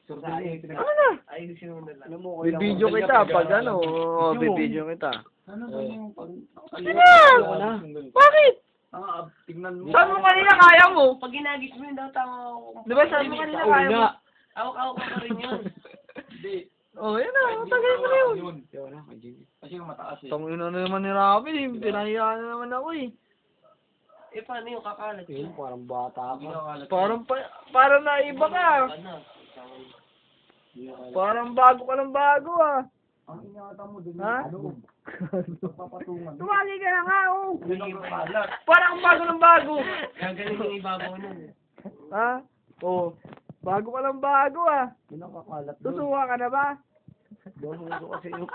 Ano na? Ayusin mo na lang. Bibidyo kita pag ano. Bibidyo kita. Ano ba yung pag... Ano na? Bakit? Tignan mo. Saan mo kanina kaya mo? Pag ginagis mo yun daw tama. Di ba saan mo kanina kaya mo? Awak-awak ka pa rin yun. Hindi. Oh, yan na. Tagay mo na yun. Kasi yung mataas eh. Tangin na naman ni Rafi. Pinahiyaan na naman ako eh. Eh paano yung kakalat? Yun, parang bata Hindi ka. kakalat. Parang naiba ka. Parang bago ka ng bago ah. Ang ingata mo dun. Ha? Papatungan. Tumagi ka na nga oh. Hindi kakalat. Parang bago ng bago. Gagaling yung ibabaw nun. Ha? Oh. Bago ka ng bago ah. Hindi nakakalat. Susuka ka na ba? Doon mo kasi yung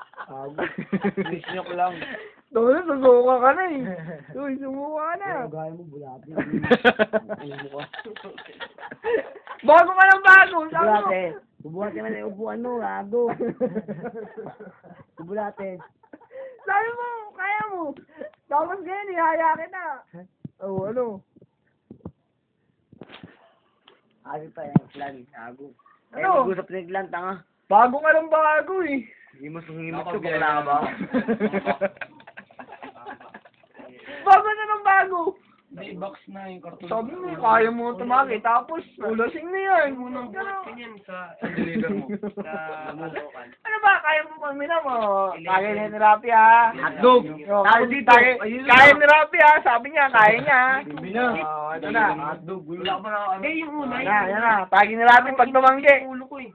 Wish ko lang. Doon, susuka ka na eh. Uy, sumuka ka na. Gaya mo bulati. Bago ka ng bago. Bulate. Bubuhat ka na yung upuan mo, gago. Bulate. Sabi mo, kaya mo. Tapos ganyan, ihaya kita. Oh, ano? Ari pa yung plan, gago. Ano? Mag-usap na yung plan, tanga. Bago ka ng bago eh. Himos ko, wala ka ba? Bago na ng bago. May box na yung karton. Sabi mo, kaya mo tumagi. Tapos, ulasing na yan. Unang buhat ka niyan sa deliver mo. Sa Caloocan. Ano ba? Kaya mo pamina mo? Kaya na ni Rapi ha. Hotdog. Kaya dito. Kaya ni Rapi ha. Sabi niya, kaya niya. Ito na. Hotdog. Wala ka ba na ano? Eh, yung una. Yan na. Tagi ni Rapi pag tumanggi. Ulo ko eh.